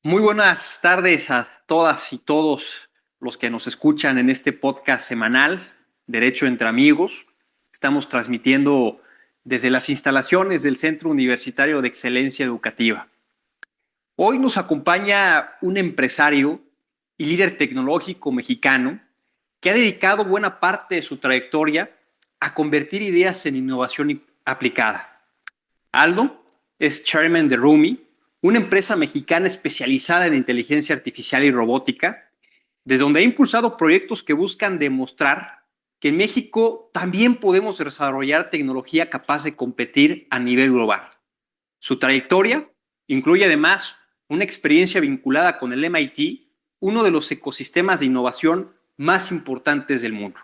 Muy buenas tardes a todas y todos los que nos escuchan en este podcast semanal, Derecho entre Amigos. Estamos transmitiendo desde las instalaciones del Centro Universitario de Excelencia Educativa. Hoy nos acompaña un empresario y líder tecnológico mexicano que ha dedicado buena parte de su trayectoria a convertir ideas en innovación aplicada. Aldo es chairman de Rumi, una empresa mexicana especializada en inteligencia artificial y robótica, desde donde ha impulsado proyectos que buscan demostrar que en México también podemos desarrollar tecnología capaz de competir a nivel global. Su trayectoria incluye además una experiencia vinculada con el MIT, uno de los ecosistemas de innovación más importantes del mundo.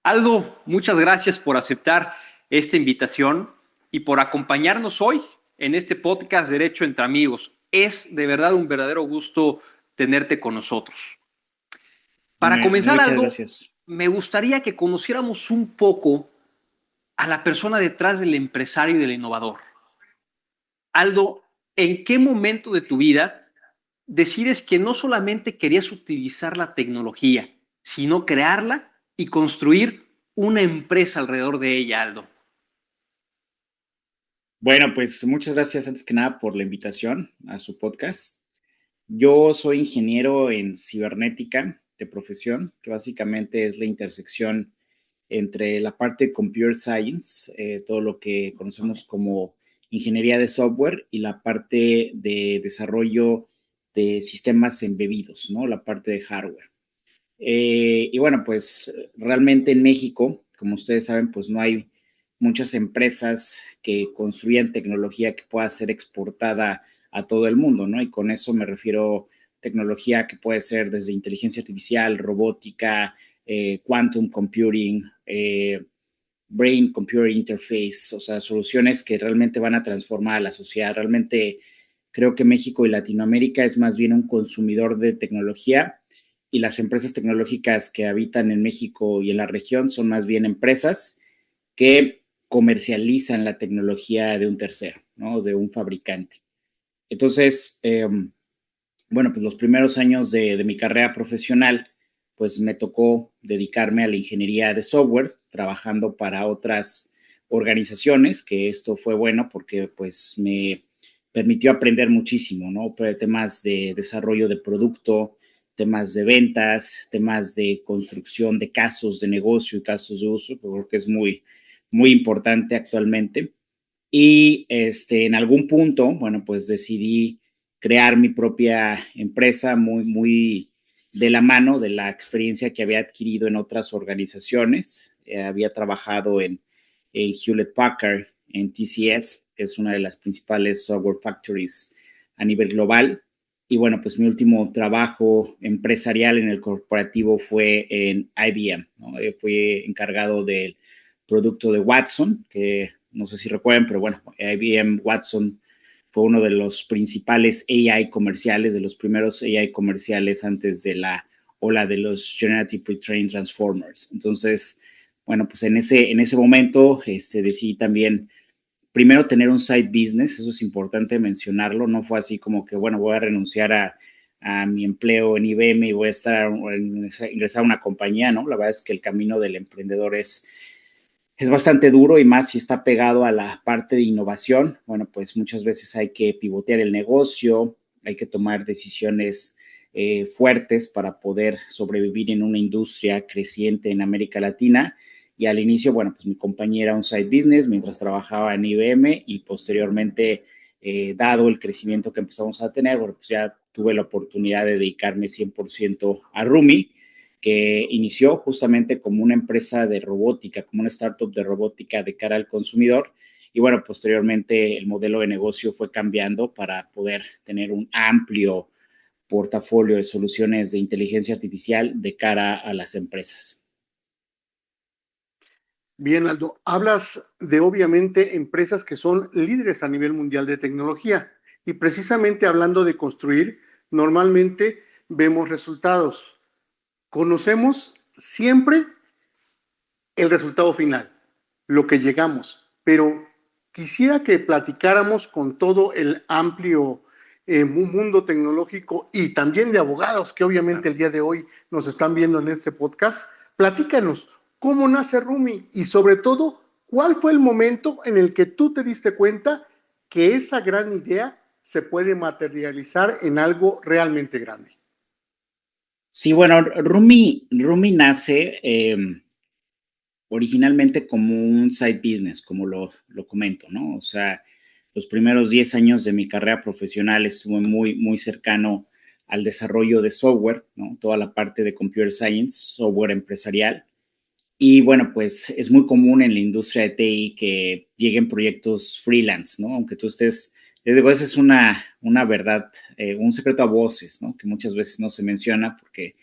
Aldo, muchas gracias por aceptar esta invitación y por acompañarnos hoy en este podcast Derecho entre Amigos. Es de verdad un verdadero gusto tenerte con nosotros. Para comenzar, Muchas Aldo, gracias. me gustaría que conociéramos un poco a la persona detrás del empresario y del innovador. Aldo, ¿en qué momento de tu vida decides que no solamente querías utilizar la tecnología, sino crearla y construir una empresa alrededor de ella, Aldo? Bueno, pues muchas gracias antes que nada por la invitación a su podcast. Yo soy ingeniero en cibernética de profesión, que básicamente es la intersección entre la parte de computer science, todo lo que conocemos como ingeniería de software, y la parte de desarrollo de sistemas embebidos, ¿no? La parte de hardware. Y bueno, pues realmente en México, como ustedes saben, pues no hay muchas empresas que construyan tecnología que pueda ser exportada a todo el mundo, ¿no? Y con eso me refiero tecnología que puede ser desde inteligencia artificial, robótica, quantum computing, brain computer interface, o sea, soluciones que realmente van a transformar a la sociedad. Realmente creo que México y Latinoamérica es más bien un consumidor de tecnología, y las empresas tecnológicas que habitan en México y en la región son más bien empresas que comercializan la tecnología de un tercero, ¿no? De un fabricante. Entonces, bueno, pues los primeros años de mi carrera profesional, pues me tocó dedicarme a la ingeniería de software, trabajando para otras organizaciones, que esto fue bueno porque pues me permitió aprender muchísimo, ¿no? Temas de desarrollo de producto, temas de ventas, temas de construcción de casos de negocio y casos de uso, creo que es muy importante actualmente. Y en algún punto, bueno, pues decidí crear mi propia empresa muy de la mano de la experiencia que había adquirido en otras organizaciones. Había trabajado en Hewlett Packard, en TCS, que es una de las principales software factories a nivel global. Y bueno, pues mi último trabajo empresarial en el corporativo fue en IBM, ¿no? Fui encargado del producto de Watson, que no sé si recuerdan, pero bueno, IBM Watson fue uno de los principales AI comerciales, de los primeros AI comerciales antes de la ola de los Generative Pre-trained Transformers. Entonces, bueno, pues en ese momento decidí también primero tener un side business, eso es importante mencionarlo, no fue así como que, bueno, voy a renunciar a mi empleo en IBM y voy a ingresar a una compañía, ¿no? La verdad es que el camino del emprendedor es bastante duro, y más si está pegado a la parte de innovación. Bueno, pues muchas veces hay que pivotear el negocio, hay que tomar decisiones fuertes para poder sobrevivir en una industria creciente en América Latina. Y al inicio, bueno, pues mi compañía era un side business mientras trabajaba en IBM, y posteriormente, dado el crecimiento que empezamos a tener, bueno, pues ya tuve la oportunidad de dedicarme 100% a Rumi, que inició justamente como una empresa de robótica, como una startup de robótica de cara al consumidor. Y bueno, posteriormente el modelo de negocio fue cambiando para poder tener un amplio portafolio de soluciones de inteligencia artificial de cara a las empresas. Bien, Aldo, hablas de obviamente empresas que son líderes a nivel mundial de tecnología y precisamente hablando de construir, normalmente vemos resultados. Conocemos siempre el resultado final, lo que llegamos, pero quisiera que platicáramos con todo el amplio mundo tecnológico y también de abogados que obviamente el día de hoy nos están viendo en este podcast. Platícanos, ¿cómo nace Rumi? Y sobre todo, ¿cuál fue el momento en el que tú te diste cuenta que esa gran idea se puede materializar en algo realmente grande? Sí, bueno, Rumi nace originalmente como un side business, como lo comento, ¿no? O sea, los primeros 10 años de mi carrera profesional estuve muy cercano al desarrollo de software, ¿no? Toda la parte de computer science, software empresarial. Y bueno, pues es muy común en la industria de TI que lleguen proyectos freelance, ¿no? Aunque tú estés, les digo, esa es una verdad, un secreto a voces, ¿no? Que muchas veces no se menciona porque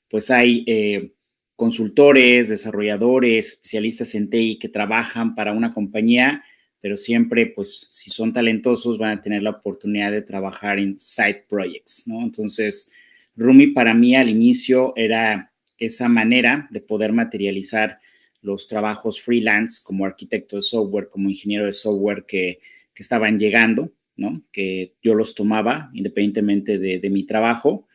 pues hay consultores, desarrolladores, especialistas en TI que trabajan para una compañía, pero siempre, pues, si son talentosos, van a tener la oportunidad de trabajar en side projects, ¿no? Entonces, Rumi para mí al inicio era esa manera de poder materializar los trabajos freelance como arquitecto de software, como ingeniero de software que estaban llegando, ¿no? Que yo los tomaba independientemente de mi trabajo.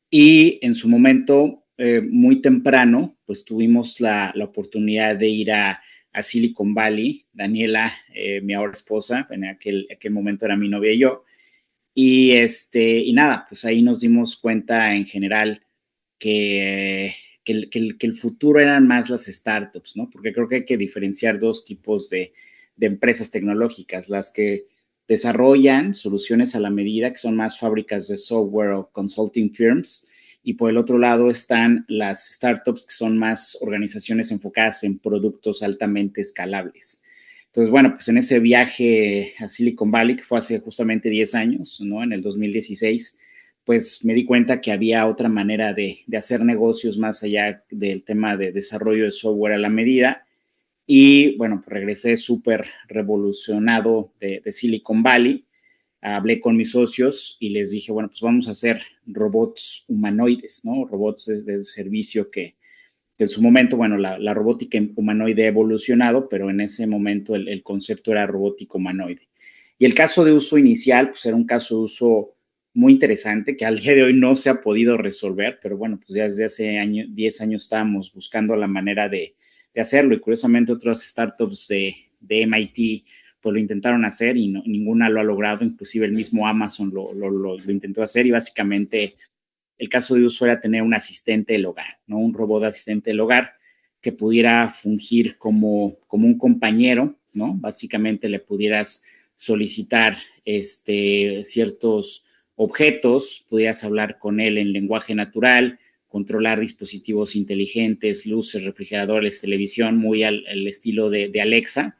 Y en su momento, muy temprano, pues tuvimos la oportunidad de ir a Silicon Valley, Daniela, mi ahora esposa, en aquel momento era mi novia y yo, y nada, pues ahí nos dimos cuenta en general que, que el futuro eran más las startups, ¿no? Porque creo que hay que diferenciar dos tipos de empresas tecnológicas, las que desarrollan soluciones a la medida, que son más fábricas de software o consulting firms, y por el otro lado están las startups, que son más organizaciones enfocadas en productos altamente escalables. Entonces, bueno, pues en ese viaje a Silicon Valley, que fue hace justamente 10 años, ¿no? En el 2016, pues me di cuenta que había otra manera de hacer negocios más allá del tema de desarrollo de software a la medida. Y bueno, pues regresé súper revolucionado de Silicon Valley. Hablé con mis socios y les dije, bueno, pues vamos a hacer robots humanoides, ¿no? Robots de servicio que en su momento, bueno, la robótica humanoide ha evolucionado, pero en ese momento el concepto era robótica humanoide. Y el caso de uso inicial, pues era un caso de uso muy interesante que al día de hoy no se ha podido resolver, pero bueno, pues ya desde hace 10 años estábamos buscando la manera de hacerlo y curiosamente otras startups de MIT pues lo intentaron hacer y no, ninguna lo ha logrado, inclusive el mismo Amazon lo intentó hacer y básicamente el caso de uso era tener un asistente del hogar, ¿no? Un robot asistente del hogar que pudiera fungir como un compañero, ¿no? Básicamente le pudieras solicitar ciertos objetos, pudieras hablar con él en lenguaje natural, controlar dispositivos inteligentes, luces, refrigeradores, televisión, muy al estilo de Alexa,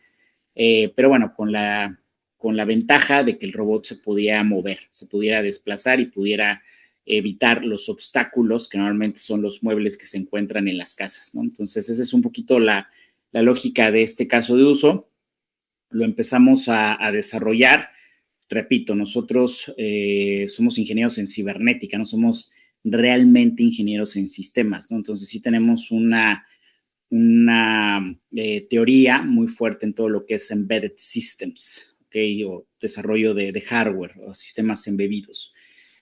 pero bueno, con la ventaja de que el robot se podía mover, se pudiera desplazar y pudiera evitar los obstáculos que normalmente son los muebles que se encuentran en las casas, ¿no? Entonces, esa es un poquito la lógica de este caso de uso. Lo empezamos a desarrollar. Repito, nosotros somos ingenieros en cibernética, no somos realmente ingenieros en sistemas, ¿no? Entonces, sí tenemos una teoría muy fuerte en todo lo que es embedded systems, ¿ok? O desarrollo de hardware o sistemas embebidos.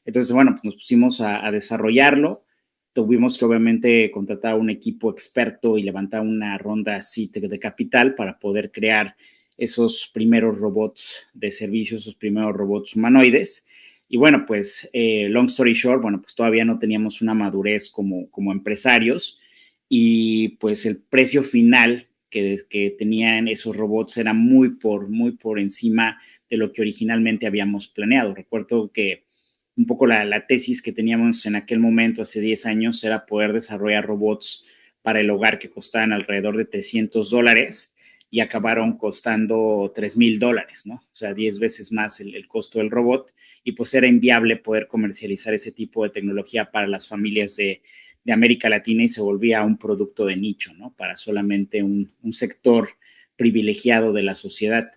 Entonces, bueno, pues nos pusimos a desarrollarlo. Tuvimos que obviamente contratar a un equipo experto y levantar una ronda seed de capital para poder crear esos primeros robots de servicio, esos primeros robots humanoides. Y bueno, pues long story short, bueno, pues todavía no teníamos una madurez como empresarios y pues el precio final que tenían esos robots era muy por encima de lo que originalmente habíamos planeado. Recuerdo que un poco la tesis que teníamos en aquel momento, hace 10 años, era poder desarrollar robots para el hogar que costaban alrededor de $300 y acabaron costando $3,000, ¿no? O sea, 10 veces más el costo del robot y pues era inviable poder comercializar ese tipo de tecnología para las familias de América Latina y se volvía un producto de nicho, ¿no? Para solamente un sector privilegiado de la sociedad.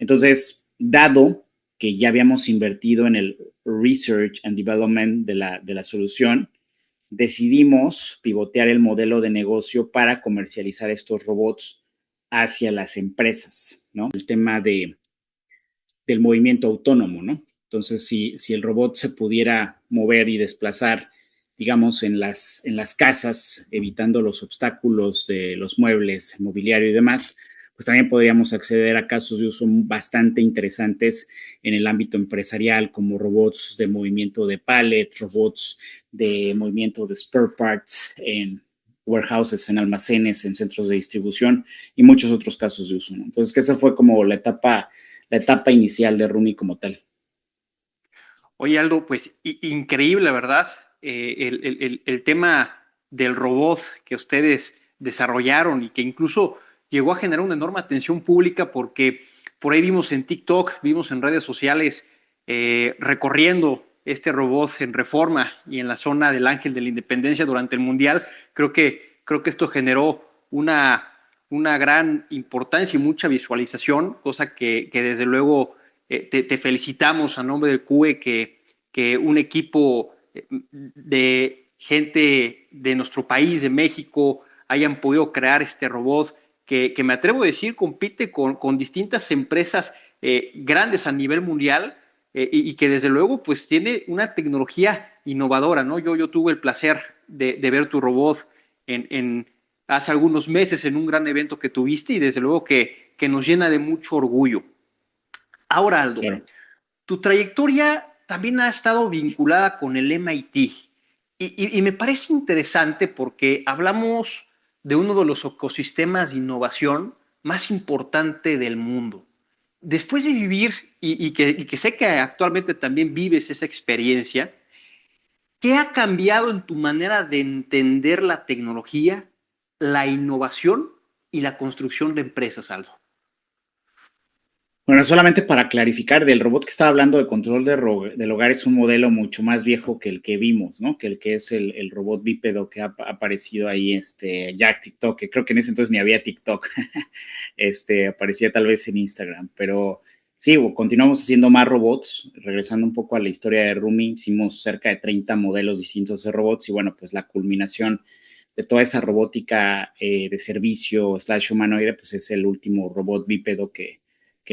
Entonces, dado que ya habíamos invertido en el research and development de la solución, decidimos pivotear el modelo de negocio para comercializar estos robots hacia las empresas, ¿no? El tema de del movimiento autónomo, ¿no? Entonces, si el robot se pudiera mover y desplazar, digamos, en las casas, evitando los obstáculos de los muebles, mobiliario y demás, pues también podríamos acceder a casos de uso bastante interesantes en el ámbito empresarial, como robots de movimiento de pallet, robots de movimiento de spare parts en warehouses, en almacenes, en centros de distribución y muchos otros casos de uso, ¿no? Entonces, que esa fue como la etapa inicial de Rumi como tal. Oye, Aldo, pues increíble, ¿verdad? El tema del robot que ustedes desarrollaron y que incluso llegó a generar una enorme atención pública porque por ahí vimos en TikTok, vimos en redes sociales recorriendo este robot en Reforma y en la zona del Ángel de la Independencia durante el Mundial. Creo que esto generó una gran importancia y mucha visualización, cosa que desde luego te felicitamos a nombre del CUE que un equipo de gente de nuestro país, de México, hayan podido crear este robot que me atrevo a decir compite con distintas empresas grandes a nivel mundial y que desde luego pues tiene una tecnología innovadora, ¿no? Yo tuve el placer de ver tu robot hace algunos meses en un gran evento que tuviste y desde luego que nos llena de mucho orgullo. Ahora, Aldo, Claro. tu trayectoria también ha estado vinculada con el MIT y me parece interesante porque hablamos de uno de los ecosistemas de innovación más importante del mundo. Después de vivir, y que sé que actualmente también vives esa experiencia, ¿qué ha cambiado en tu manera de entender la tecnología, la innovación y la construcción de empresas, Aldo? Bueno, solamente para clarificar, del robot que estaba hablando de control del hogar es un modelo mucho más viejo que el que vimos, ¿no? Que el que es el robot bípedo que ha aparecido ahí, ya TikTok, que creo que en ese entonces ni había TikTok, aparecía tal vez en Instagram, pero sí, continuamos haciendo más robots, regresando un poco a la historia de Rumi, hicimos cerca de 30 modelos distintos de robots y bueno, pues la culminación de toda esa robótica de servicio / humanoide, pues es el último robot bípedo que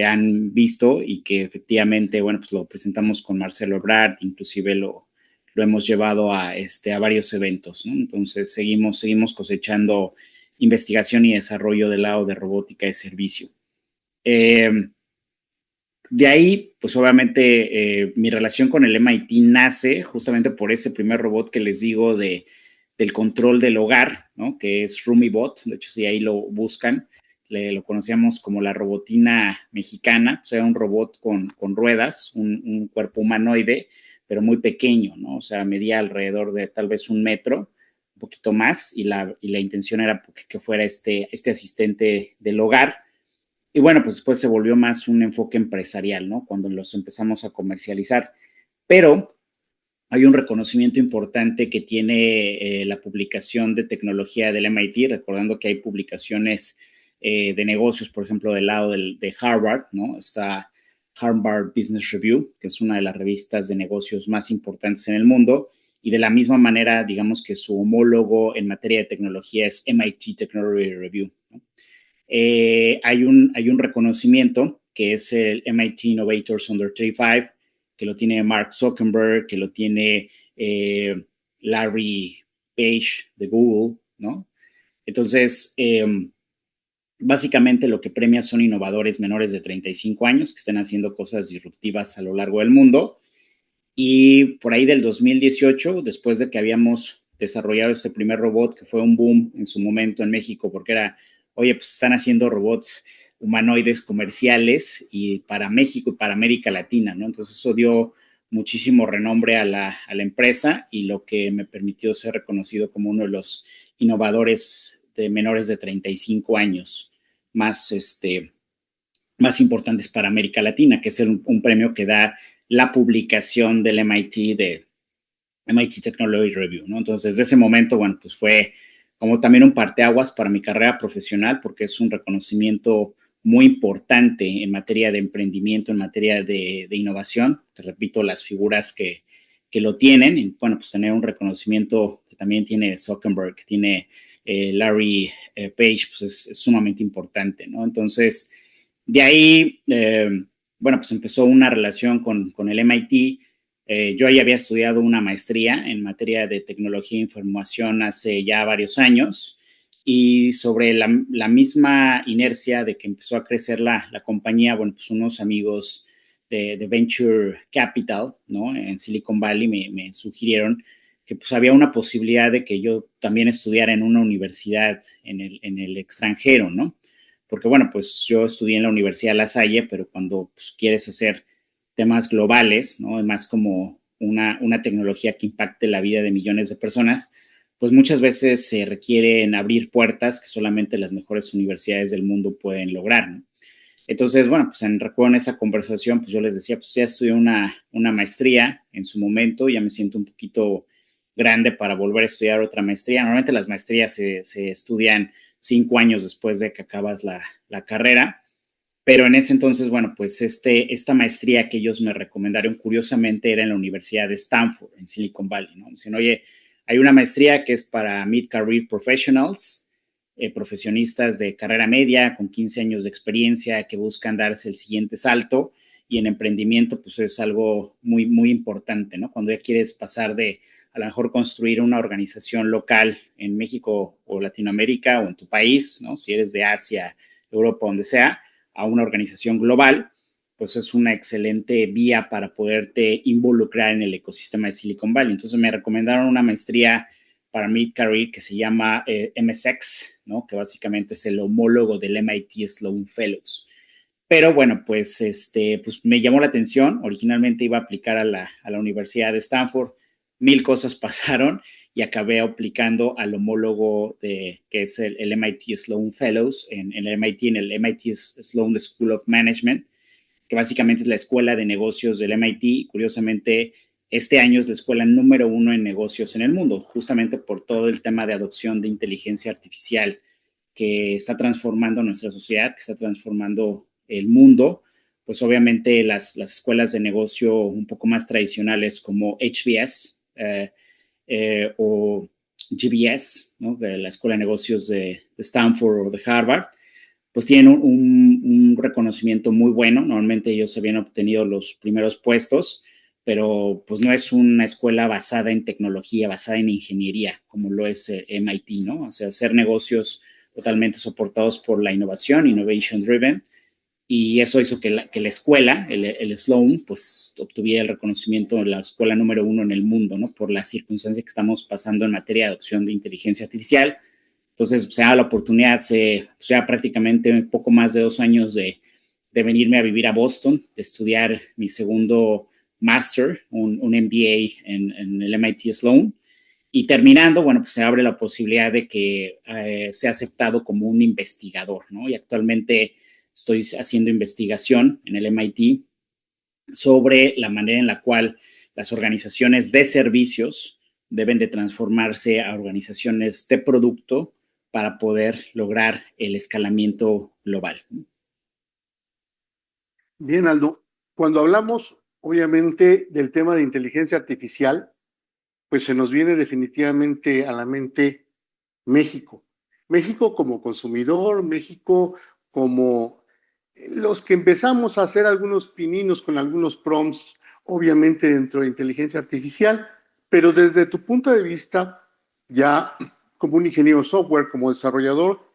han visto y que efectivamente, bueno, pues lo presentamos con Marcelo Ebrard, inclusive lo hemos llevado a varios eventos, ¿no? Entonces, seguimos cosechando investigación y desarrollo del lado de robótica de servicio. De ahí, pues obviamente, mi relación con el MIT nace justamente por ese primer robot que les digo del control del hogar, ¿no? Que es RumiBot. De hecho, si ahí lo buscan, lo conocíamos como la robotina mexicana. O sea, un robot con ruedas, un cuerpo humanoide, pero muy pequeño, ¿no? O sea, medía alrededor de tal vez 1 metro, un poquito más, y la intención era que fuera este asistente del hogar. Y bueno, pues después se volvió más un enfoque empresarial, ¿no? Cuando los empezamos a comercializar. Pero hay un reconocimiento importante que tiene la publicación de tecnología del MIT, recordando que hay publicaciones de negocios, por ejemplo, del lado de Harvard, ¿no? Está Harvard Business Review, que es una de las revistas de negocios más importantes en el mundo, y de la misma manera, digamos que su homólogo en materia de tecnología es MIT Technology Review, ¿no? Hay un reconocimiento que es el MIT Innovators Under 35, que lo tiene Mark Zuckerberg, que lo tiene Larry Page de Google, ¿no? Entonces, básicamente lo que premia son innovadores menores de 35 años que estén haciendo cosas disruptivas a lo largo del mundo. Y por ahí del 2018, después de que habíamos desarrollado este primer robot, que fue un boom en su momento en México, porque era, oye, pues están haciendo robots humanoides comerciales y para México y para América Latina, ¿no? Entonces eso dio muchísimo renombre a la empresa y lo que me permitió ser reconocido como uno de los innovadores de menores de 35 años más, más importantes para América Latina, que es un premio que da la publicación del MIT de MIT Technology Review, ¿no? Entonces, desde ese momento, bueno, pues fue como también un parteaguas para mi carrera profesional, porque es un reconocimiento muy importante en materia de emprendimiento, en materia de innovación. Te repito, las figuras que lo tienen, y bueno, pues tener un reconocimiento que también tiene Zuckerberg, que tiene Larry Page, pues es sumamente importante, ¿no? Entonces, de ahí bueno, pues empezó una relación con el MIT. Yo ahí había estudiado una maestría en materia de tecnología e información hace ya varios años y sobre la misma inercia de que empezó a crecer la compañía, bueno, pues unos amigos de Venture Capital, ¿no? En Silicon Valley me sugirieron que pues había una posibilidad de que yo también estudiara en una universidad en el extranjero, ¿no? Porque bueno, pues yo estudié en la Universidad La Salle, pero cuando pues, quieres hacer temas globales, ¿no? Más como una tecnología que impacte la vida de millones de personas, pues muchas veces se requieren abrir puertas que solamente las mejores universidades del mundo pueden lograr, ¿no? Entonces, bueno, pues recuerdo en esa conversación, pues yo les decía, pues ya estudié una maestría en su momento, ya me siento un poquito grande para volver a estudiar otra maestría. Normalmente las maestrías se estudian 5 años después de que acabas la carrera, pero en ese entonces, bueno, pues esta maestría que ellos me recomendaron, curiosamente, era en la Universidad de Stanford, en Silicon Valley, ¿no? Me dicen, oye, hay una maestría que es para Mid-Career Professionals, profesionistas de carrera media con 15 años de experiencia que buscan darse el siguiente salto y en emprendimiento pues es algo muy, muy importante, ¿no? Cuando ya quieres pasar de a lo mejor construir una organización local en México o Latinoamérica o en tu país, ¿no? Si eres de Asia, Europa, donde sea, a una organización global, pues es una excelente vía para poderte involucrar en el ecosistema de Silicon Valley. Entonces me recomendaron una maestría para mid-career que se llama MSX, ¿no? Que básicamente es el homólogo del MIT Sloan Fellows. Pero bueno, pues, pues me llamó la atención. Originalmente iba a aplicar a la Universidad de Stanford. Mil cosas pasaron y acabé aplicando al homólogo que es el MIT Sloan Fellows en el MIT Sloan School of Management, que básicamente es la escuela de negocios del MIT. Curiosamente, este año es la escuela número 1 en negocios en el mundo, justamente por todo el tema de adopción de inteligencia artificial que está transformando nuestra sociedad, que está transformando el mundo. Pues obviamente las escuelas de negocio un poco más tradicionales como HBS o GBS, ¿no? De la Escuela de Negocios de Stanford o de Harvard, pues tienen un reconocimiento muy bueno. Normalmente ellos habían obtenido los primeros puestos, pero pues no es una escuela basada en tecnología, basada en ingeniería, como lo es MIT, ¿no? O sea, hacer negocios totalmente soportados por la innovación, innovation driven, y eso hizo que la escuela, el Sloan, pues obtuviera el reconocimiento de la escuela número 1 en el mundo, ¿no? Por la circunstancia que estamos pasando en materia de adopción de inteligencia artificial. Entonces, se da la oportunidad hace ya prácticamente un poco más de 2 años de venirme a vivir a Boston, de estudiar mi segundo máster, un MBA en el MIT Sloan. Y terminando, bueno, pues se abre la posibilidad de que sea aceptado como un investigador, ¿no? Y actualmente estoy haciendo investigación en el MIT sobre la manera en la cual las organizaciones de servicios deben de transformarse a organizaciones de producto para poder lograr el escalamiento global. Bien, Aldo. Cuando hablamos, obviamente, del tema de inteligencia artificial, pues se nos viene definitivamente a la mente México. México como consumidor, México como los que empezamos a hacer algunos pininos con algunos prompts, obviamente dentro de inteligencia artificial, pero desde tu punto de vista, ya como un ingeniero software, como desarrollador,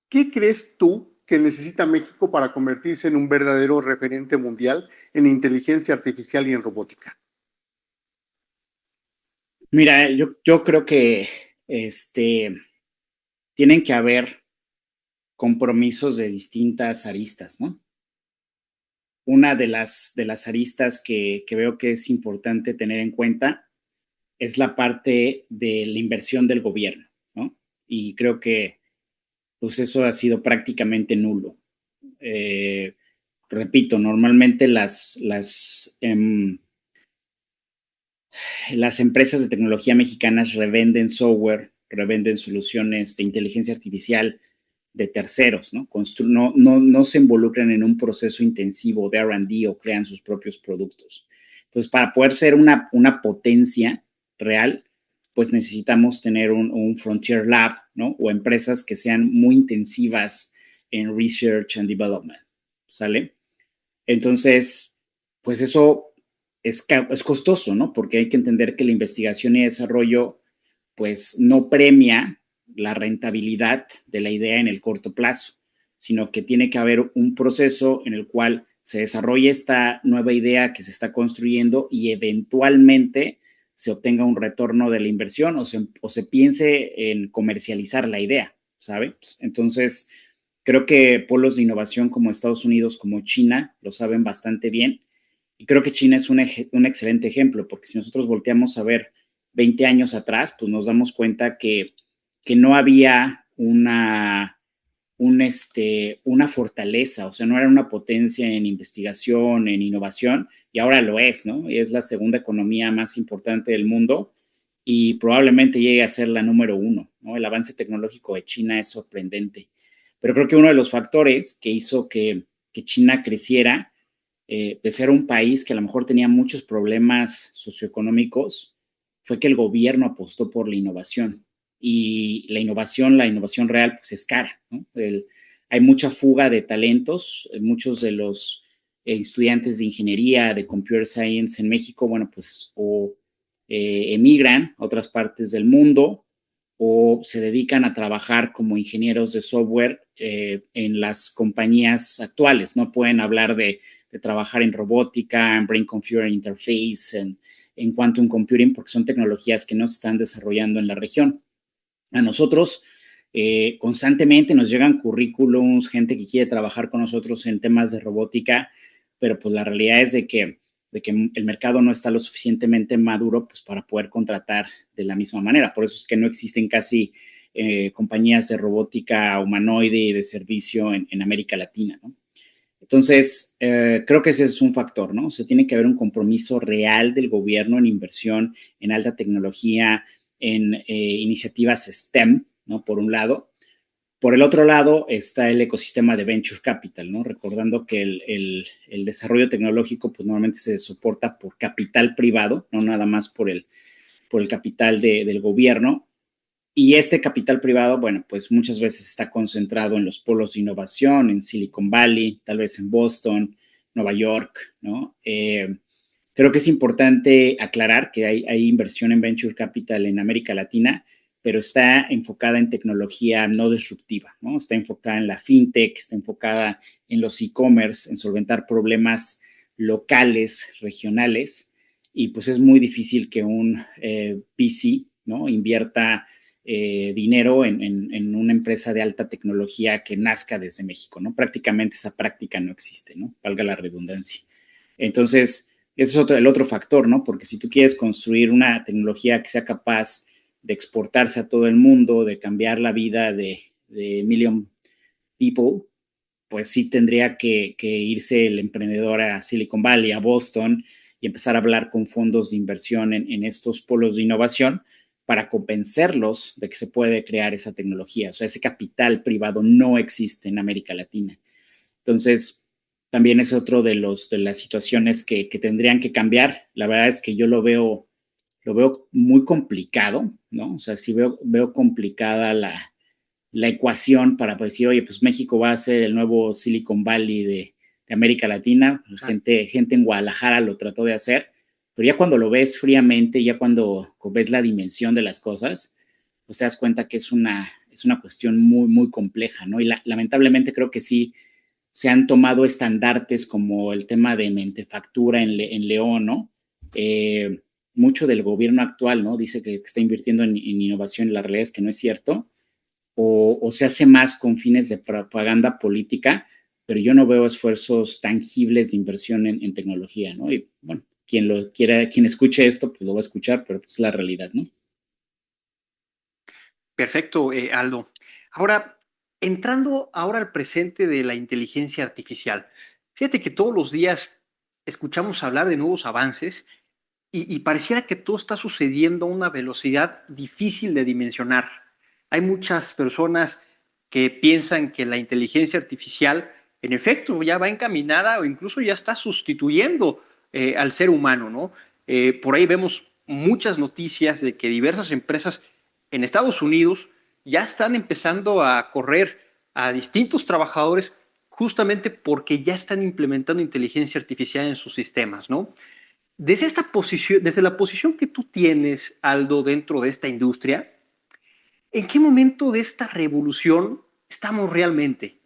¿qué crees tú que necesita México para convertirse en un verdadero referente mundial en inteligencia artificial y en robótica? Mira, yo creo que tienen que haber compromisos de distintas aristas, ¿no? Una de las aristas que veo que es importante tener en cuenta es la parte de la inversión del gobierno, ¿no? Y creo que pues eso ha sido prácticamente nulo. Eh, Repito, normalmente las empresas de tecnología mexicanas revenden software, revenden soluciones de inteligencia artificial de terceros, ¿no? No se involucran en un proceso intensivo de R&D o crean sus propios productos. Entonces, para poder ser una potencia real, pues necesitamos tener un Frontier Lab, ¿no? O empresas que sean muy intensivas en Research and Development, ¿sale? Entonces, pues eso es costoso, ¿no? Porque hay que entender que la investigación y desarrollo, pues no premia la rentabilidad de la idea en el corto plazo, sino que tiene que haber un proceso en el cual se desarrolle esta nueva idea que se está construyendo y eventualmente se obtenga un retorno de la inversión o se piense en comercializar la idea, ¿sabes? Entonces, creo que polos de innovación como Estados Unidos, como China, lo saben bastante bien. Y creo que China es un excelente ejemplo, porque si nosotros volteamos a ver 20 años atrás, pues nos damos cuenta que no había una fortaleza, o sea, no era una potencia en investigación, en innovación, y ahora lo es, ¿no? Y es la segunda economía más importante del mundo y probablemente llegue a ser la número uno, ¿no? El avance tecnológico de China es sorprendente. Pero creo que uno de los factores que hizo que China creciera, de ser un país que a lo mejor tenía muchos problemas socioeconómicos, fue que el gobierno apostó por la innovación. Y la innovación real, pues es cara, ¿no? Hay mucha fuga de talentos, muchos de los estudiantes de ingeniería, de computer science en México, bueno, pues o emigran a otras partes del mundo o se dedican a trabajar como ingenieros de software en las compañías actuales. No pueden hablar de trabajar en robótica, en brain computer interface, en quantum computing, porque son tecnologías que no se están desarrollando en la región. A nosotros constantemente nos llegan currículums, gente que quiere trabajar con nosotros en temas de robótica, pero pues la realidad es de que el mercado no está lo suficientemente maduro pues, para poder contratar de la misma manera. Por eso es que no existen casi compañías de robótica humanoide y de servicio en América Latina, ¿no? Entonces, creo que ese es un factor, ¿no? O sea, tiene que haber un compromiso real del gobierno en inversión, en alta tecnología, en iniciativas STEM, ¿no? Por un lado. Por el otro lado está el ecosistema de Venture Capital, ¿no? Recordando que el desarrollo tecnológico, pues normalmente se soporta por capital privado, no nada más por el capital del gobierno. Y este capital privado, bueno, pues muchas veces está concentrado en los polos de innovación, en Silicon Valley, tal vez en Boston, Nueva York, ¿no? Creo que es importante aclarar que hay inversión en Venture Capital en América Latina, pero está enfocada en tecnología no disruptiva, ¿no? Está enfocada en la fintech, está enfocada en los e-commerce, en solventar problemas locales, regionales, y pues es muy difícil que un VC, ¿no? Invierta dinero en una empresa de alta tecnología que nazca desde México, ¿no? Prácticamente esa práctica no existe, ¿no? Valga la redundancia. Entonces, ese es el otro factor, ¿no? Porque si tú quieres construir una tecnología que sea capaz de exportarse a todo el mundo, de cambiar la vida de million people, pues sí tendría que irse el emprendedor a Silicon Valley, a Boston, y empezar a hablar con fondos de inversión en estos polos de innovación para convencerlos de que se puede crear esa tecnología. O sea, ese capital privado no existe en América Latina. Entonces, también es otro de las situaciones que tendrían que cambiar. La verdad es que yo lo veo muy complicado, ¿no? O sea, sí veo complicada la ecuación para decir, oye, pues México va a ser el nuevo Silicon Valley de América Latina. Gente en Guadalajara lo trató de hacer, pero ya cuando lo ves fríamente, ya cuando ves la dimensión de las cosas, pues te das cuenta que es una cuestión muy, muy compleja, ¿no? Y lamentablemente creo que sí se han tomado estandartes como el tema de mentefactura en León, ¿no? Mucho del gobierno actual, ¿no? Dice que está invirtiendo en innovación, la realidad es que no es cierto, o se hace más con fines de propaganda política, pero yo no veo esfuerzos tangibles de inversión en tecnología, ¿no? Y bueno, quien lo quiera, quien escuche esto, pues lo va a escuchar, pero pues es la realidad, ¿no? Perfecto, Aldo. Ahora, entrando ahora al presente de la inteligencia artificial, fíjate que todos los días escuchamos hablar de nuevos avances y pareciera que todo está sucediendo a una velocidad difícil de dimensionar. Hay muchas personas que piensan que la inteligencia artificial, en efecto, ya va encaminada o incluso ya está sustituyendo al ser humano, ¿no? Por ahí vemos muchas noticias de que diversas empresas en Estados Unidos ya están empezando a correr a distintos trabajadores justamente porque ya están implementando inteligencia artificial en sus sistemas, ¿no? Desde esta posición, desde la posición que tú tienes, Aldo, dentro de esta industria, ¿en qué momento de esta revolución estamos realmente?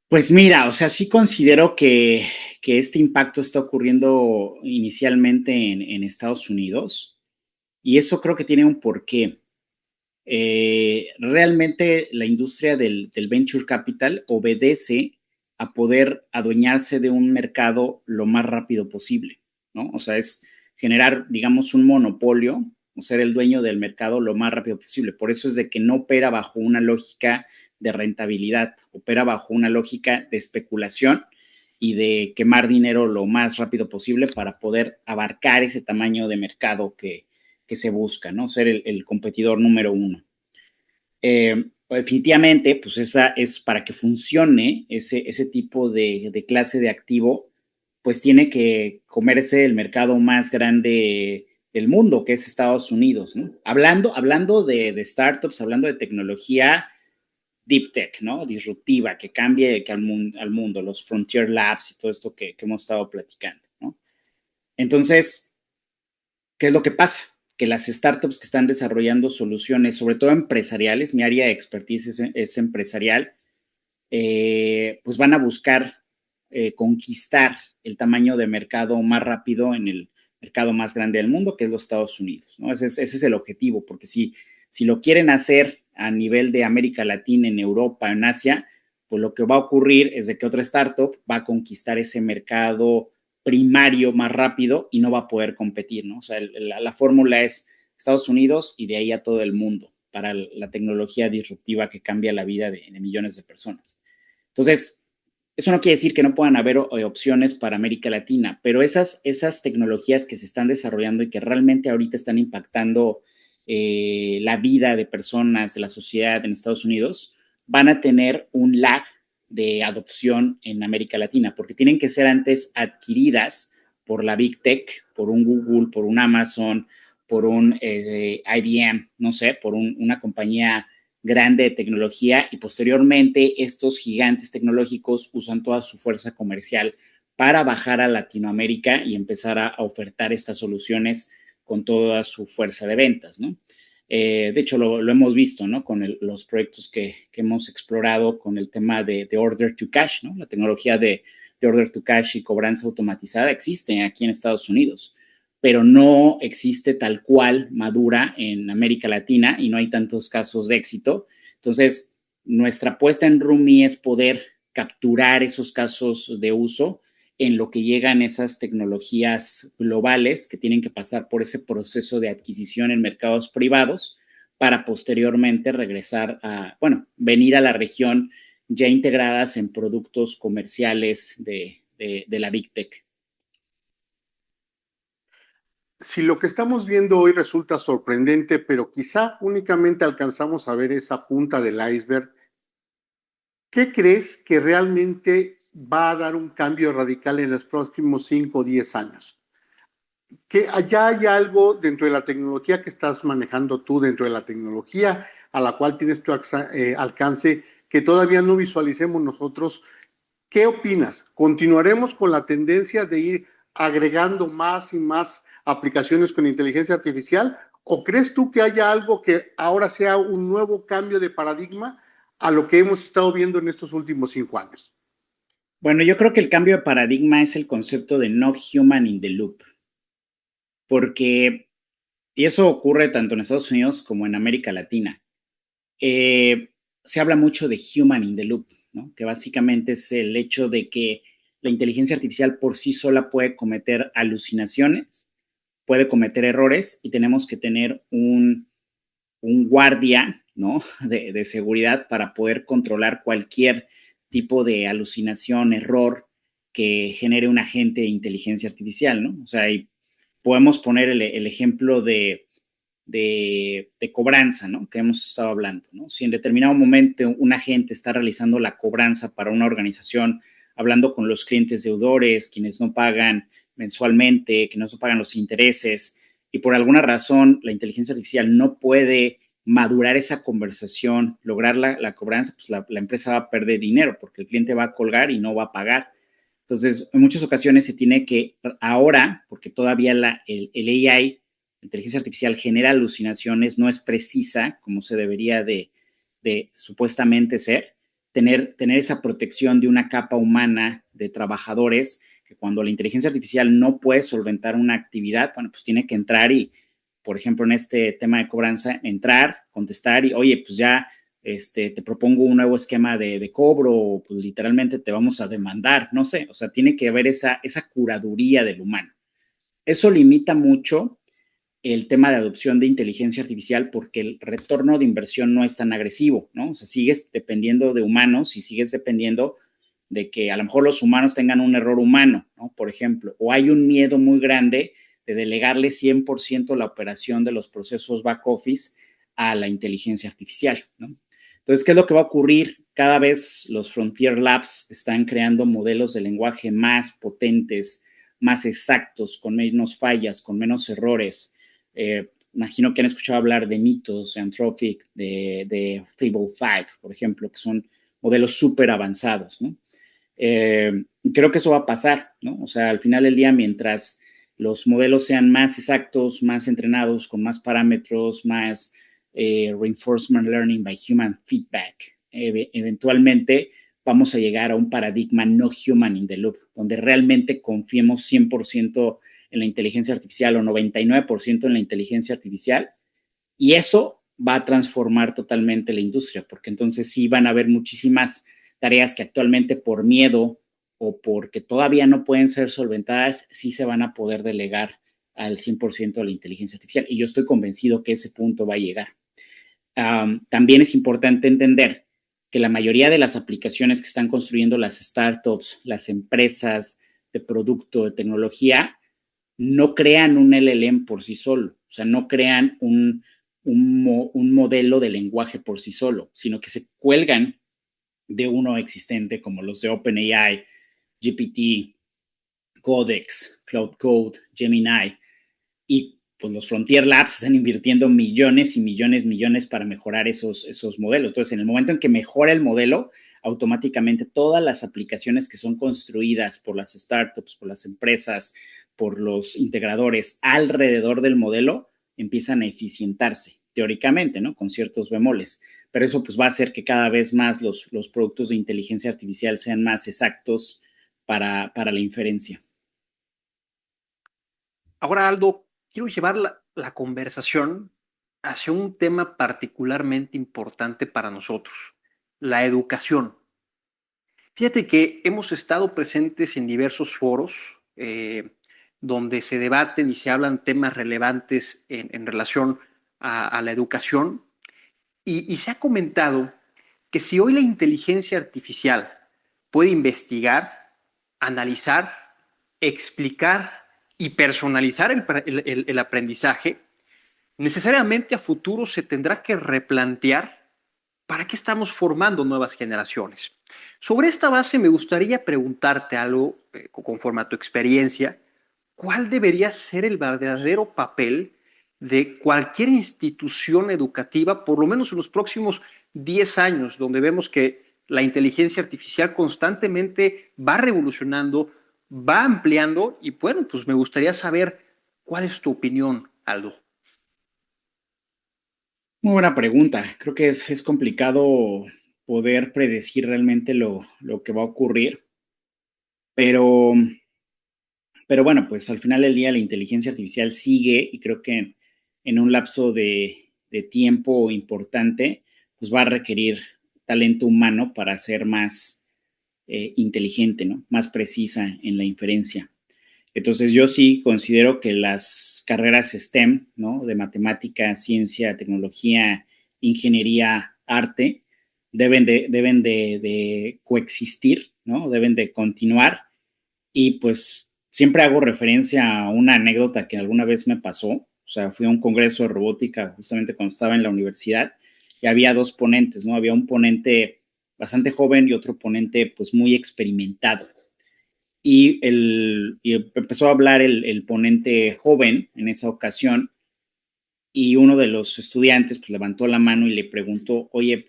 Pues mira, o sea, sí considero que este impacto está ocurriendo inicialmente en Estados Unidos y eso creo que tiene un porqué. Realmente la industria del venture capital obedece a poder adueñarse de un mercado lo más rápido posible, ¿no? O sea, es generar, digamos, un monopolio o ser el dueño del mercado lo más rápido posible. Por eso es de que no opera bajo una lógica de rentabilidad, opera bajo una lógica de especulación y de quemar dinero lo más rápido posible para poder abarcar ese tamaño de mercado que se busca, ¿no? Ser el competidor número uno. Definitivamente, pues esa es para que funcione ese tipo de clase de activo, pues tiene que comerse el mercado más grande del mundo, que es Estados Unidos, ¿no? Hablando de startups, hablando de tecnología deep tech, ¿no? Disruptiva, que cambie que al mundo, los Frontier Labs y todo esto que hemos estado platicando, ¿no? Entonces, ¿qué es lo que pasa? Que las startups que están desarrollando soluciones, sobre todo empresariales, mi área de expertise es empresarial, pues van a buscar conquistar el tamaño de mercado más rápido en el mercado más grande del mundo, que es los Estados Unidos, ¿no? Ese es el objetivo, porque si lo quieren hacer a nivel de América Latina, en Europa, en Asia, pues lo que va a ocurrir es de que otra startup va a conquistar ese mercado primario más rápido y no va a poder competir, ¿no? O sea, la fórmula es Estados Unidos y de ahí a todo el mundo para la tecnología disruptiva que cambia la vida de millones de personas. Entonces, eso no quiere decir que no puedan haber opciones para América Latina, pero esas tecnologías que se están desarrollando y que realmente ahorita están impactando la vida de personas, de la sociedad en Estados Unidos, van a tener un lag de adopción en América Latina, porque tienen que ser antes adquiridas por la Big Tech, por un Google, por un Amazon, por un IBM, no sé, por una compañía grande de tecnología y posteriormente estos gigantes tecnológicos usan toda su fuerza comercial para bajar a Latinoamérica y empezar a ofertar estas soluciones con toda su fuerza de ventas, ¿no? De hecho, lo hemos visto, ¿no? Con los proyectos que hemos explorado con el tema de Order to Cash, ¿no? La tecnología de Order to Cash y cobranza automatizada existe aquí en Estados Unidos, pero no existe tal cual madura en América Latina y no hay tantos casos de éxito. Entonces, nuestra apuesta en Rummy es poder capturar esos casos de uso en lo que llegan esas tecnologías globales que tienen que pasar por ese proceso de adquisición en mercados privados para posteriormente regresar venir a la región ya integradas en productos comerciales de la Big Tech. Si lo que estamos viendo hoy resulta sorprendente, pero quizá únicamente alcanzamos a ver esa punta del iceberg, ¿qué crees que realmente va a dar un cambio radical en los próximos 5 o 10 años? Que allá hay algo dentro de la tecnología que estás manejando tú, dentro de la tecnología a la cual tienes tu alcance, que todavía no visualicemos nosotros. ¿Qué opinas? ¿Continuaremos con la tendencia de ir agregando más y más aplicaciones con inteligencia artificial? ¿O crees tú que haya algo que ahora sea un nuevo cambio de paradigma a lo que hemos estado viendo en estos últimos 5 años? Bueno, yo creo que el cambio de paradigma es el concepto de no human in the loop, porque, y eso ocurre tanto en Estados Unidos como en América Latina, se habla mucho de human in the loop, ¿no? Que básicamente es el hecho de que la inteligencia artificial por sí sola puede cometer alucinaciones, puede cometer errores y tenemos que tener un guardia, ¿no? de seguridad para poder controlar cualquier tipo de alucinación, error que genere un agente de inteligencia artificial, ¿no? O sea, y podemos poner el ejemplo de cobranza, ¿no? Que hemos estado hablando, ¿no? Si en determinado momento un agente está realizando la cobranza para una organización, hablando con los clientes deudores, quienes no pagan mensualmente, que no pagan los intereses, y por alguna razón la inteligencia artificial no puede madurar esa conversación, lograr la cobranza, pues la empresa va a perder dinero porque el cliente va a colgar y no va a pagar. Entonces, en muchas ocasiones se tiene que, ahora, porque todavía el AI, inteligencia artificial, genera alucinaciones, no es precisa como se debería de supuestamente ser, tener esa protección de una capa humana de trabajadores que cuando la inteligencia artificial no puede solventar una actividad, bueno, pues tiene que entrar y, por ejemplo, en este tema de cobranza, entrar, contestar y, oye, pues ya te propongo un nuevo esquema de cobro, pues literalmente te vamos a demandar, no sé, o sea, tiene que haber esa curaduría del humano. Eso limita mucho el tema de adopción de inteligencia artificial porque el retorno de inversión no es tan agresivo, ¿no? O sea, sigues dependiendo de humanos y sigues dependiendo de que a lo mejor los humanos tengan un error humano, ¿no? Por ejemplo, o hay un miedo muy grande de delegarle 100% la operación de los procesos back office a la inteligencia artificial, ¿no? Entonces, ¿qué es lo que va a ocurrir? Cada vez los Frontier Labs están creando modelos de lenguaje más potentes, más exactos, con menos fallas, con menos errores. Imagino que han escuchado hablar de mitos, de Anthropic, de Fable 5, por ejemplo, que son modelos súper avanzados, ¿no? Creo que eso va a pasar, ¿no? O sea, al final del día, mientras los modelos sean más exactos, más entrenados, con más parámetros, más reinforcement learning by human feedback, eventualmente vamos a llegar a un paradigma no human in the loop, donde realmente confiemos 100% en la inteligencia artificial o 99% en la inteligencia artificial, y eso va a transformar totalmente la industria, porque entonces sí van a haber muchísimas tareas que actualmente por miedo o porque todavía no pueden ser solventadas, sí se van a poder delegar al 100% de la inteligencia artificial. Y yo estoy convencido que ese punto va a llegar. También es importante entender que la mayoría de las aplicaciones que están construyendo las startups, las empresas de producto, de tecnología, no crean un LLM por sí solo, o sea, no crean un modelo de lenguaje por sí solo, sino que se cuelgan de uno existente como los de OpenAI, GPT, Codex, Cloud Code, Gemini, y pues los Frontier Labs están invirtiendo millones y millones para mejorar esos modelos. Entonces, en el momento en que mejora el modelo, automáticamente todas las aplicaciones que son construidas por las startups, por las empresas, por los integradores alrededor del modelo, empiezan a eficientarse, teóricamente, ¿no? Con ciertos bemoles. Pero eso pues va a hacer que cada vez más los productos de inteligencia artificial sean más exactos para la inferencia. Ahora, Aldo, quiero llevar la conversación hacia un tema particularmente importante para nosotros, la educación. Fíjate que hemos estado presentes en diversos foros donde se debaten y se hablan temas relevantes en relación a la educación y se ha comentado que si hoy la inteligencia artificial puede investigar, analizar, explicar y personalizar el aprendizaje, necesariamente a futuro se tendrá que replantear para qué estamos formando nuevas generaciones. Sobre esta base me gustaría preguntarte algo, conforme a tu experiencia, ¿cuál debería ser el verdadero papel de cualquier institución educativa, por lo menos en los próximos 10 años, donde vemos que la inteligencia artificial constantemente va revolucionando, va ampliando? Y bueno, pues me gustaría saber cuál es tu opinión, Aldo. Muy buena pregunta. Creo que es complicado poder predecir realmente lo que va a ocurrir, pero, bueno, pues al final del día la inteligencia artificial sigue y creo que en un lapso de tiempo importante, pues va a requerir talento humano para ser más inteligente, ¿no? Más precisa en la inferencia. Entonces yo sí considero que las carreras STEM, ¿no? De matemática, ciencia, tecnología, ingeniería, arte, deben de coexistir, ¿no? Deben de continuar. Y pues siempre hago referencia a una anécdota que alguna vez me pasó. O sea, fui a un congreso de robótica justamente cuando estaba en la universidad y había dos ponentes, ¿no? Había un ponente bastante joven y otro ponente pues muy experimentado. Y empezó a hablar el ponente joven en esa ocasión y uno de los estudiantes pues levantó la mano y le preguntó, oye,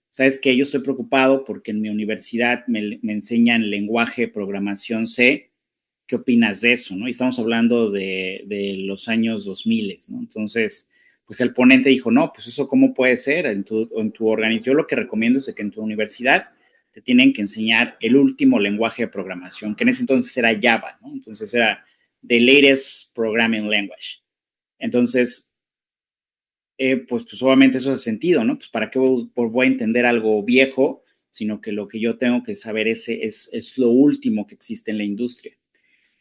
¿sabes qué? Yo estoy preocupado porque en mi universidad me enseñan lenguaje de programación C. ¿Qué opinas de eso? ¿No? Y estamos hablando de los años 2000, ¿no? Entonces, pues el ponente dijo, no, pues eso cómo puede ser en tu organismo. Yo lo que recomiendo es de que en tu universidad te tienen que enseñar el último lenguaje de programación, que en ese entonces era Java, ¿no? Entonces era the latest programming language. Entonces, pues obviamente eso hace sentido, ¿no? Pues para qué voy a entender algo viejo, sino que lo que yo tengo que saber es lo último que existe en la industria.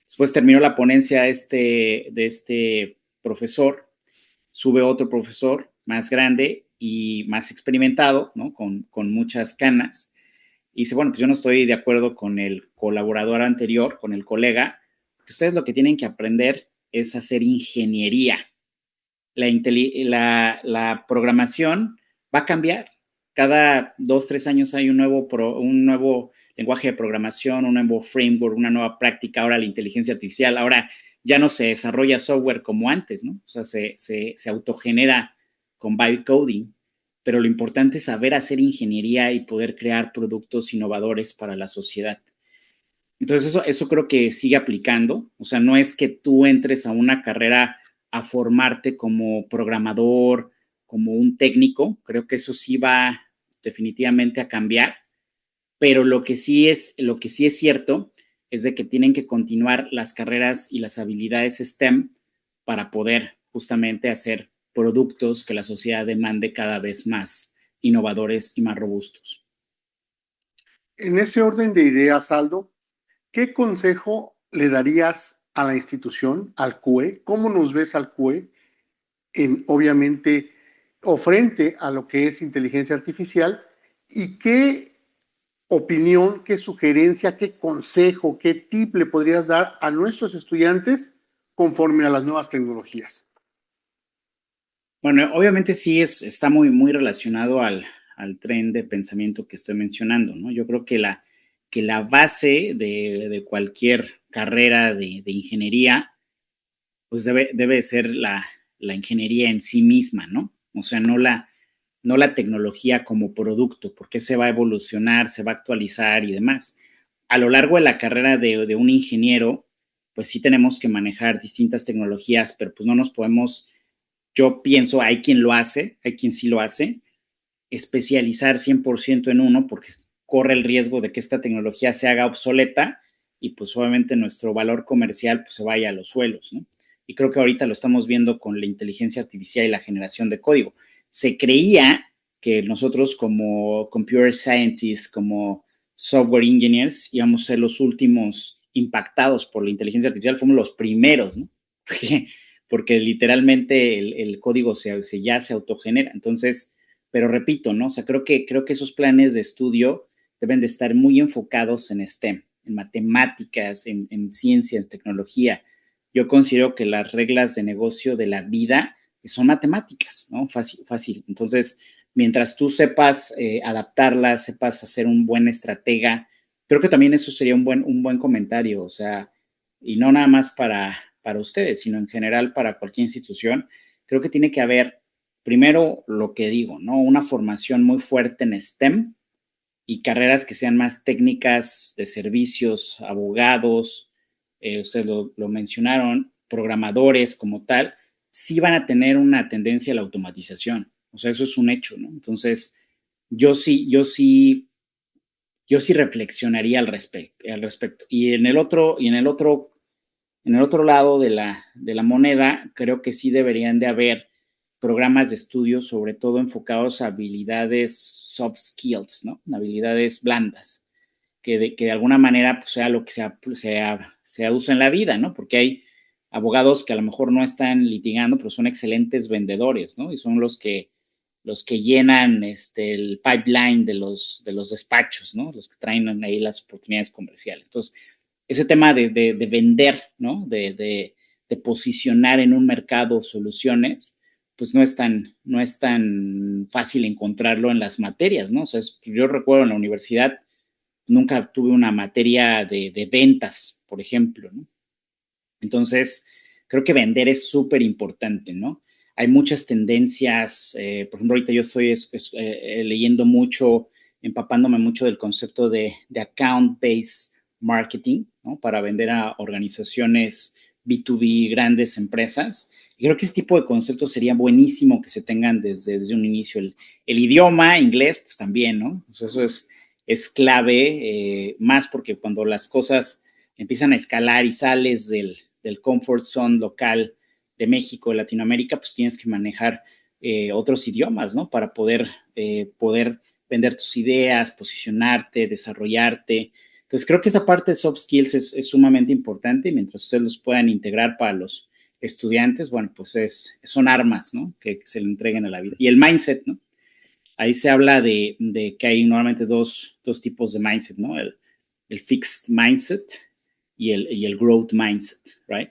Después terminó la ponencia de este profesor, sube otro profesor más grande y más experimentado, ¿no? Con muchas canas. Y dice, bueno, pues yo no estoy de acuerdo con el colaborador anterior, con el colega, porque ustedes lo que tienen que aprender es hacer ingeniería. La programación va a cambiar. Cada 2, 3 años hay un nuevo lenguaje de programación, un nuevo framework, una nueva práctica. Ahora la inteligencia artificial, ahora ya no se desarrolla software como antes, ¿no? O sea, se autogenera con bytecoding, pero lo importante es saber hacer ingeniería y poder crear productos innovadores para la sociedad. Entonces, eso creo que sigue aplicando. O sea, no es que tú entres a una carrera a formarte como programador, como un técnico. Creo que eso sí va definitivamente a cambiar. Pero lo que sí es cierto es de que tienen que continuar las carreras y las habilidades STEM para poder justamente hacer productos que la sociedad demande cada vez más innovadores y más robustos. En ese orden de ideas, Aldo, ¿qué consejo le darías a la institución, al CUE? ¿Cómo nos ves al CUE obviamente, o frente a lo que es inteligencia artificial? ¿Y qué opinión, qué sugerencia, qué consejo, qué tip le podrías dar a nuestros estudiantes conforme a las nuevas tecnologías? Bueno, obviamente sí está muy, muy relacionado al tren de pensamiento que estoy mencionando, ¿no? Yo creo que la base de cualquier carrera de ingeniería, pues debe ser la ingeniería en sí misma, ¿no? O sea, no la tecnología como producto, porque se va a evolucionar, se va a actualizar y demás. A lo largo de la carrera de un ingeniero, pues sí tenemos que manejar distintas tecnologías, pero pues no nos podemos, yo pienso, hay quien lo hace, hay quien sí lo hace, especializar 100% en uno, porque corre el riesgo de que esta tecnología se haga obsoleta y pues obviamente nuestro valor comercial pues se vaya a los suelos, ¿no? Y creo que ahorita lo estamos viendo con la inteligencia artificial y la generación de código. Se creía que nosotros como computer scientists, como software engineers, íbamos a ser los últimos impactados por la inteligencia artificial, fuimos los primeros, ¿no? Porque literalmente el código ya se autogenera. Entonces, pero repito, ¿no? O sea, creo que esos planes de estudio deben de estar muy enfocados en STEM, en matemáticas, en ciencias, tecnología. Yo considero que las reglas de negocio de la vida son matemáticas, ¿no? Fácil, fácil. Entonces, mientras tú sepas adaptarlas, sepas hacer un buen estratega, creo que también eso sería un buen comentario, o sea, y no nada más para ustedes, sino en general para cualquier institución. Creo que tiene que haber, primero, lo que digo, ¿no? Una formación muy fuerte en STEM y carreras que sean más técnicas de servicios, abogados, ustedes lo mencionaron, programadores como tal, sí van a tener una tendencia a la automatización. O sea, eso es un hecho, ¿no? Entonces, yo sí reflexionaría al respecto. Y en el otro lado de la moneda, creo que sí deberían de haber programas de estudio, sobre todo enfocados a habilidades soft skills, ¿no? Habilidades blandas, que de alguna manera pues, sea lo que se usa en la vida, ¿no? Porque hay abogados que a lo mejor no están litigando, pero son excelentes vendedores, ¿no? Y son los que llenan el pipeline de los despachos, ¿no? Los que traen ahí las oportunidades comerciales. Entonces, ese tema de vender, ¿no? De posicionar en un mercado soluciones, pues no es tan fácil encontrarlo en las materias, ¿no? O sea, yo recuerdo en la universidad, nunca tuve una materia de ventas, por ejemplo, ¿no? Entonces, creo que vender es súper importante, ¿no? hay muchas tendencias. Por ejemplo, ahorita yo estoy leyendo mucho, empapándome mucho del concepto de account-based marketing, ¿no? Para vender a organizaciones B2B, grandes empresas. Y creo que ese tipo de conceptos sería buenísimo que se tengan desde un inicio. El idioma, inglés, pues también, ¿no? Pues eso es clave, más porque cuando las cosas empiezan a escalar y sales del comfort zone local de México, Latinoamérica, pues tienes que manejar otros idiomas, ¿no? Para poder vender tus ideas, posicionarte, desarrollarte. Entonces, creo que esa parte de soft skills es sumamente importante y mientras ustedes los puedan integrar para los estudiantes, bueno, pues son armas, ¿no? Que se le entreguen a la vida. Y el mindset, ¿no? Ahí se habla de que hay normalmente dos tipos de mindset, ¿no? El fixed mindset y el growth mindset, right?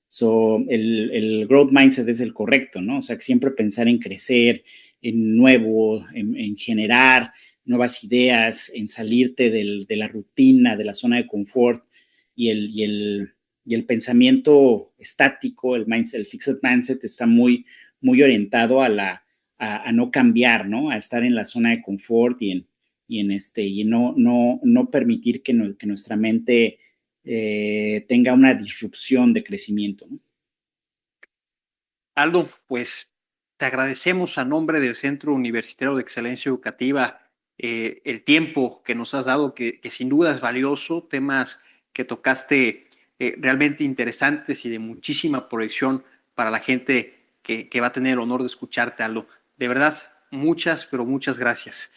So, el growth mindset es el correcto, ¿no? O sea, que siempre pensar en crecer, en nuevo, en generar nuevas ideas, en salirte de la rutina, de la zona de confort y el pensamiento estático, el fixed mindset está muy, muy orientado a no cambiar, ¿no? A estar en la zona de confort y no permitir que nuestra mente tenga una disrupción de crecimiento, ¿no? Aldo, pues te agradecemos a nombre del Centro Universitario de Excelencia Educativa el tiempo que nos has dado, que sin duda es valioso, temas que tocaste realmente interesantes y de muchísima proyección para la gente que va a tener el honor de escucharte, Aldo. De verdad, muchas, pero muchas gracias.